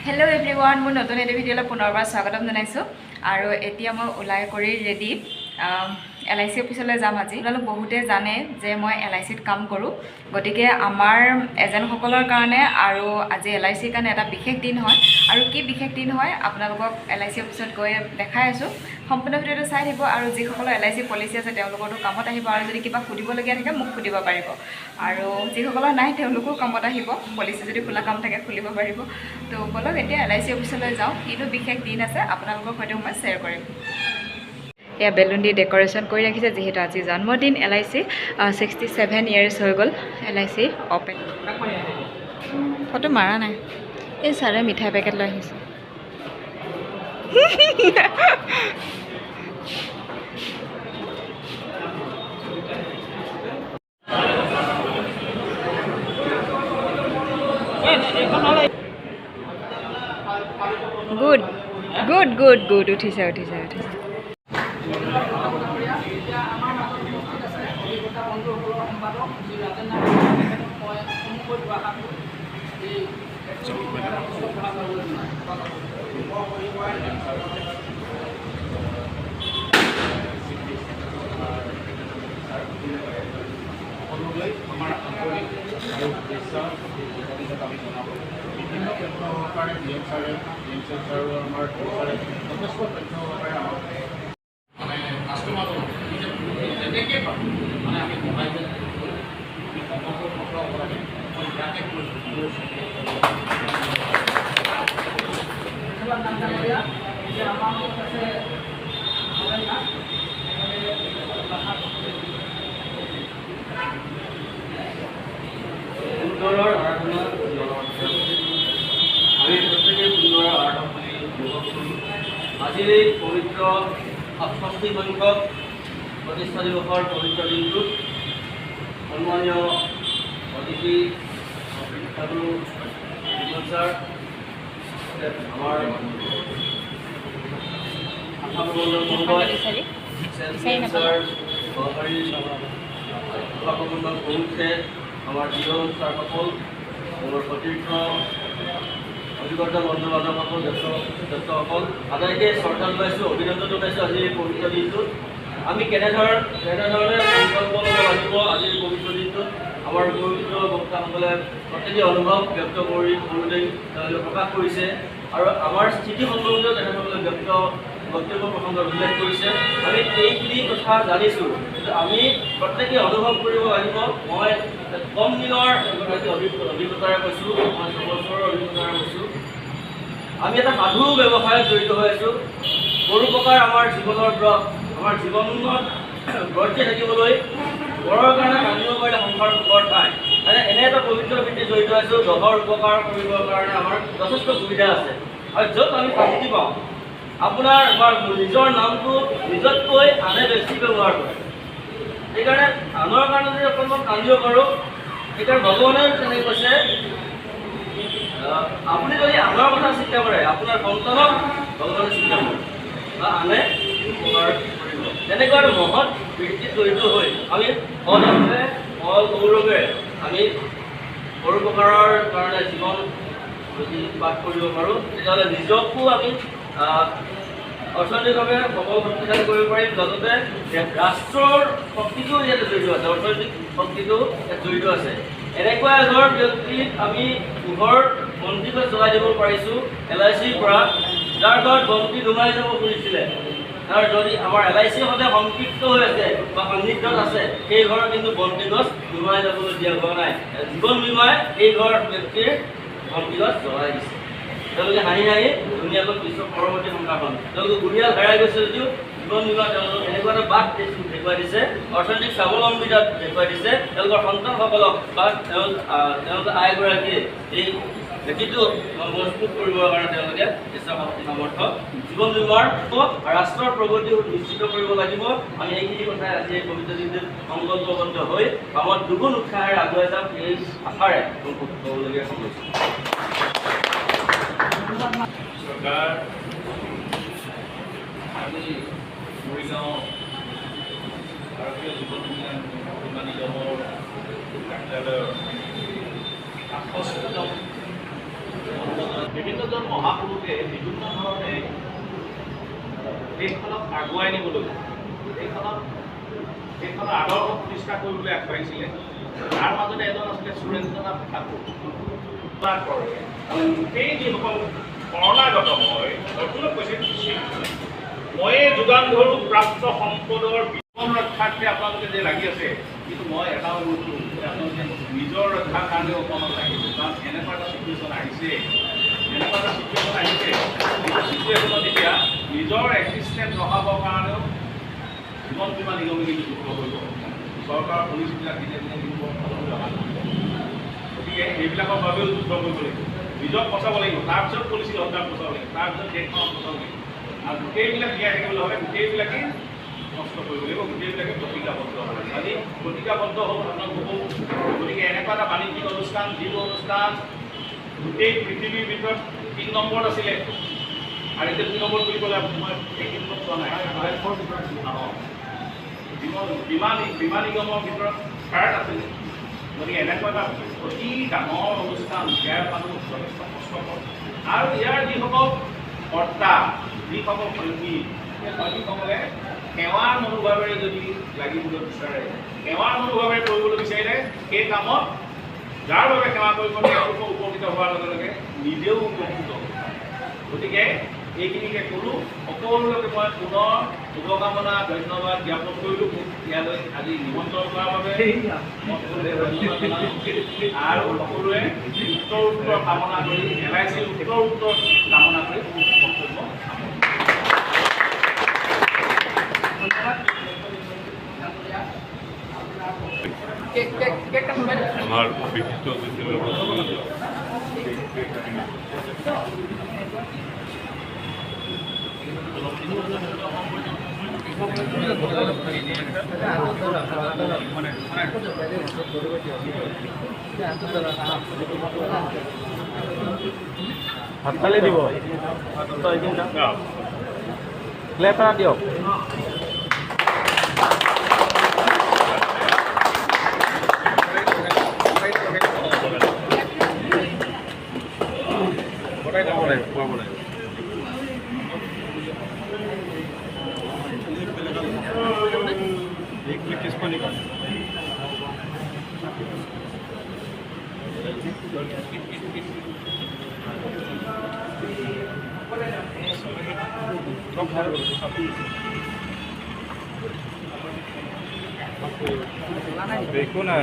Hello everyone, মোৰ নতুন এটা ভিডিঅ'লৈ পুনৰবাৰ স্বাগতম জনাইছো আৰু এতিয়া মই ওলাই কৰি ৰেডি LIC অফিচলৈ যাম আজি। আপোনালোক বহুতে জানে যে মই LICত কাম কৰোঁ, গতিকে আমাৰ এজেণ্টসকলৰ কাৰণে আৰু আজি LICৰ কাৰণে এটা বিশেষ দিন হয়। আৰু কি বিশেষ দিন হয় আপোনালোকক LIC অফিচত গৈ দেখাই আছোঁ। সম্পূৰ্ণ ভিডিঅ'টো চাই থাকিব আৰু যিসকলৰ LIC পলিচি আছে তেওঁলোকৰো কামত আহিব আৰু যদি কিবা সুধিবলগীয়া থাকে মোক সুধিব পাৰিব আৰু যিসকলৰ নাই তেওঁলোকো কামত আহিব, পলিচি যদি খোলা কাম থাকে খুলিব পাৰিব। তো বলক এতিয়া LIC অফিচলৈ যাওঁ, কিনো বিশেষ দিন আছে আপোনালোকৰ সৈতে মই শ্বেয়াৰ কৰিম। এয়া বেলুন দি ডেকৰেশ্যন কৰি ৰাখিছে যিহেতু আজি জন্মদিন LIC 67 ইয়াৰ্ছ হৈ গ'ল LIC অপেন। ফটো মাৰা নাই, এই ছাৰে মিঠাই পেকেট লৈ আহিছে। গুড গুড গুড গুড উঠিছে উঠিছে উঠিছে। আজিৰ এই পবিত্ৰ ৬৮ সংখ্যক প্ৰতিষ্ঠা দিৱসৰ পবিত্ৰ দিনটোত সন্মানীয় অতিথি শিক্ষাগুৰু ছাৰ, আমাৰ আসাম মণ্ডল ছাৰ, সহকাৰী সভাপতিমণ্ডল প্ৰমুখে আমাৰ জীবন ছাৰসকল, মোৰ সতীৰ্থ অভিজ্ঞতা বন্ধু বান্ধৱসকল, জ্যেষ্ঠসকল আটাইকে শ্ৰদ্ধা জনাইছোঁ, অভিনন্দন জনাইছোঁ। আজিৰ এই পবিত্ৰ দিনটোত আমি কেনেধৰণে সংকল্প ল'ব লাগিব আজিৰ পবিত্ৰ দিনটোত আমাৰ পবিত্ৰ বক্তাসকলে প্ৰত্যেকে অনুভৱ ব্যক্ত কৰোঁতে তেওঁলোকে প্ৰকাশ কৰিছে আৰু আমাৰ স্থিতি সম্পৰ্কীয় তেখেতসকলে বক্তব্য প্ৰসংগত উল্লেখ কৰিছে। আমি এইখিনি কথা জানিছোঁ, আমি প্ৰত্যেকে অনুভৱ কৰিব লাগিব। মই কম দিনৰ এগৰাকী অভিজ্ঞতাৰে কৈছোঁ, মই 6 বছৰৰ অভিজ্ঞতাৰে কৈছোঁ। আমি এটা সাধু ব্যৱসায়ত জড়িত হৈ আছোঁ। গৰু প্ৰকাৰ আমাৰ জীৱনৰ ব্ৰত, আমাৰ জীৱনত ব্ৰতী থাকিবলৈ ঘৰৰ কাৰণে কান্দিব পাৰিলে সংসাৰ সুখৰ ঠাই, এনে এটা পবিত্ৰ বৃত্তি জড়িত আছোঁ। জগৰ উপকাৰ কৰিবৰ কাৰণে আমাৰ যথেষ্ট সুবিধা আছে আৰু য'ত আমি শান্তি পাওঁ। আপোনাৰ নিজৰ নামটো নিজতকৈ আনে বেছি ব্যৱহাৰ কৰে, সেইকাৰণে আনৰ কাৰণে যদি অকণমান কান্দিব পাৰোঁ, সেইকাৰণে ভগৱানে তেনেকৈ কৈছে, আপুনি যদি আনৰ কথা চিন্তা কৰে আপোনাৰ সন্তানক ভগৱানে চিন্তা কৰে বা আনে উপকাৰ কৰিব। তেনেকুৱা এটা মহৎ বৃত্তিত জড়িত হৈ আমি গৌৰৱে আমি পৰোপকাৰৰ কাৰণে জীৱন যদি বাস কৰিব পাৰোঁ, তেতিয়াহ'লে নিজকো আমি অৰ্থনৈতিকভাৱে সবল শক্তিশালী কৰিব পাৰিম, লগতে ৰাষ্ট্ৰৰ শক্তিটো ইয়াতে জড়িত আছে, অৰ্থনৈতিক শক্তিটো ইয়াত জড়িত আছে। এনেকুৱা এঘৰ ব্যক্তিক আমি পোহৰ বন্তিগছ জ্বলাই দিব পাৰিছোঁ LICৰ পৰা, যাৰ ঘৰত বন্তি নুমাই যাব খুজিছিলে। আৰু যদি আমাৰ LIC সদায় সংপৃক্ত হৈ আছে বা সান্নিধ্যত আছে, সেই ঘৰত কিন্তু বন্তিগছ নুমাই যাবলৈ দিয়া হোৱা নাই। জীৱন বীমাই এই ঘৰ ব্যক্তিৰ বন্তিগছ জ্বলাই দিছে। তেওঁলোকে হাঁহি হাঁহি ধুনীয়াকৈ বিশ্বৰ পৰৱৰ্তী সংসাৰখন তেওঁলোকে গুৰিয়াল হেৰাই গৈছে যদিও জীৱন বীমা তেওঁলোকক এনেকুৱা এটা বাট দেখুৱাই দিছে, অৰ্থনৈতিক স্বাৱলম্বিতা দেখুৱাই দিছে। তেওঁলোকৰ সন্তানসকলক বা তেওঁলোকৰ আইগৰাকীয়ে এই ভেটিটো মজবুত কৰিবৰ কাৰণে তেওঁলোকে ইচ্ছা শক্তি সামৰ্থ্য জীৱন বীমাৰ ৰাষ্ট্ৰৰ প্ৰগতি নিশ্চিত কৰিব লাগিব। আমি এইখিনি কথাই আজি এই পবিত্ৰ দিনটোত সংকল্পবদ্ধ হৈ কামত দুগুণ উৎসাহেৰে আগুৱাই যাম, এই আশাৰে ক'বলগীয়া সমস্যা। চৰকাৰ আমি মৰিগাঁও ভাৰতীয় জীৱন বীমা নিগমৰ কাৰ্যালয়ৰ 65তম বিভিন্নজন মহাপুৰুষে বিভিন্ন ধৰণে দেশখনক আগুৱাই নিবলৈ দেশখনৰ আদৰ্শ প্ৰতিষ্ঠা কৰিবলৈ আগবাঢ়িছিলে। তাৰ মাজতে এজন আছিলে সুৰেন্দ্ৰনাথ ঠাকুৰ। সেই যিসকল শৰণাগত অৰ্জুনক কৈছে ময়ে যোগান ধৰোঁ প্ৰাপ্ত সম্পদৰ জীৱন ৰক্ষাৰ্থে আপোনালোকে যে লাগি আছে, কিন্তু মই এটা অনুৰোধ কৰোঁ যে আপোনালোকে নিজৰ ৰক্ষাৰ কাৰণেও অকণমান লাগিব। কাৰণ এনেকুৱা এটা চিটুৱেশ্যন আহিছে চিটুৱেশ্যনত এতিয়া নিজৰ এক্সিষ্টেঞ্চ ৰখাবৰ কাৰণেও জীৱন বীমা নিগমে কিন্তু যুক্ত কৰিব। চৰকাৰৰ পলিচিবিলাক দিনে দিনে দিব। গতিকে এইবিলাকৰ বাবেও যুদ্ধ কৰিব লাগিব, নিজক বচাব লাগিব, তাৰপিছত পলিচি সন্ধান বচাব লাগিব, তাৰপিছত দেশখনক বচাব লাগিব। আৰু গোটেইবিলাক জীয়াই থাকিবলৈ হ'লে গোটেইবিলাকেই নষ্ট কৰিব লাগিব, গোটেইবিলাকে প্ৰতিজ্ঞাবদ্ধ হ'ব লাগিব। আজি প্ৰতিজ্ঞাবদ্ধ হ'ব আপোনাক বহু। গতিকে এনেকুৱা এটা বাণিজ্যিক অনুষ্ঠান, যিবোৰ অনুষ্ঠান গোটেই পৃথিৱীৰ ভিতৰত ৩ নম্বৰত আছিলে, আৰু এতিয়া ২ নম্বৰ বুলি ক'লে মই এইকেইদিনত চোৱা নাই, বীমা নিগমৰ ভিতৰত থাৰ্ড আছিলে। গতিকে এনেকুৱা এটা অতি ডাঙৰ অনুষ্ঠান, ইয়াৰ মানুহ যথেষ্ট কষ্টকৰ। আৰু ইয়াৰ যিসকল কৰ্তা, যিসকল সৈনিক, সেই সৈনিকসকলে সেৱাৰ মনোভাৱেৰে যদি লাগিবলৈ বিচাৰে, সেৱাৰ মনোভাৱেৰে কৰিবলৈ বিচাৰিলে সেই কামত যাৰ বাবে সেৱা কৰিব তেওঁলোকক উপকৃত হোৱাৰ লগে লগে নিজেও উপকৃত হ'ব। গতিকে এইখিনিকে ক'লোঁ। সকলোকে মই পুনৰ শুভকামনা ধন্যবাদ জ্ঞাপন কৰিলোঁ ইয়ালৈ আজি নিমন্ত্ৰণ কৰাৰ বাবে। আৰু সকলোৱে উত্তৰ কামনা কৰি LIC উত্তৰ কামনা কৰি বক্তব্য আমাৰ বিশিষ্ট ভাত খালি দিব লেটাৰ দিয়ক।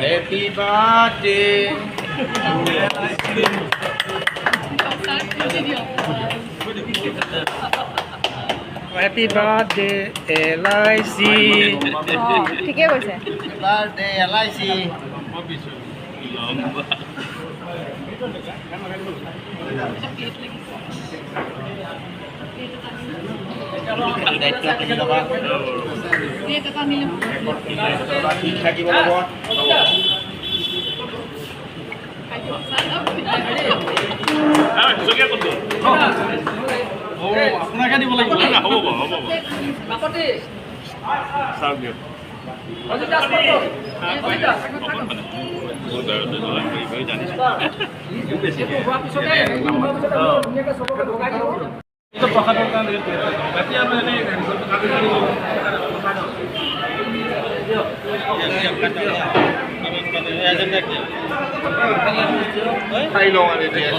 Happy birthday. Happy birthday, LIC. ঠিকে কৈছে। Happy birthday, LIC. আপোনাকে দিব লাগিব। হ'ব প্ৰসাদৰ কাৰণে বাকী আৰু এনেই খাই লওঁ আৰু এতিয়া।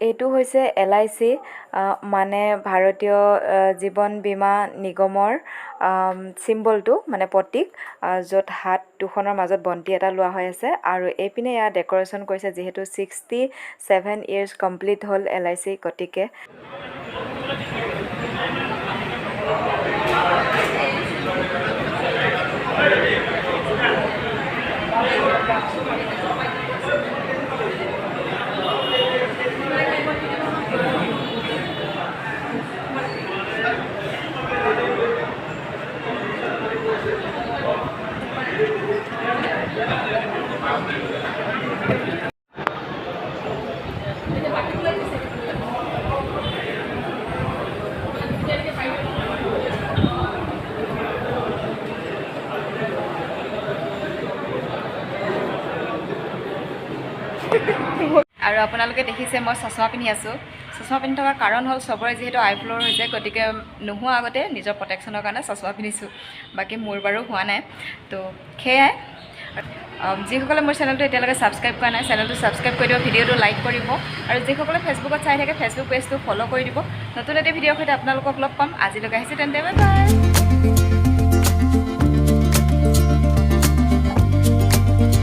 এইটো হৈছে LIC, মানে ভাৰতীয় জীৱন বীমা নিগমৰ চিম্বলটো, মানে প্ৰতীক, য'ত হাত দুখনৰ মাজত বন্তি এটা লোৱা হৈ আছে। আৰু এইপিনে ইয়াত ডেক'ৰেশ্যন কৰিছে, যিহেতু 67 years কমপ্লিট হ'ল LIC, গতিকে আৰু আপোনালোকে দেখিছে মই চশমা পিন্ধি আছোঁ চশমা পিন্ধি থকাৰ কাৰণ হ'ল চবৰে যিহেতু আই ফ্ল'ৰ হৈছে গতিকে নোহোৱা আগতে নিজৰ প্ৰটেকশ্যনৰ কাৰণে চশমা পিন্ধিছোঁ বাকী মোৰ বাৰু হোৱা নাই তো সেয়াই যিসকলে মোৰ চেনেলটো এতিয়ালৈকে ছাবস্ক্ৰাইব কৰা নাই চেনেলটো ছাবস্ক্ৰাইব কৰি দিব ভিডিঅ'টো লাইক কৰিব আৰু যিসকলে ফেচবুকত চাই থাকে ফেচবুক পেজটো ফ'ল' কৰি দিব নতুন এটা ভিডিঅ'ৰ সৈতে আপোনালোকক লগ পাম আজিলৈকে আহিছে তেন্তে বাই বাই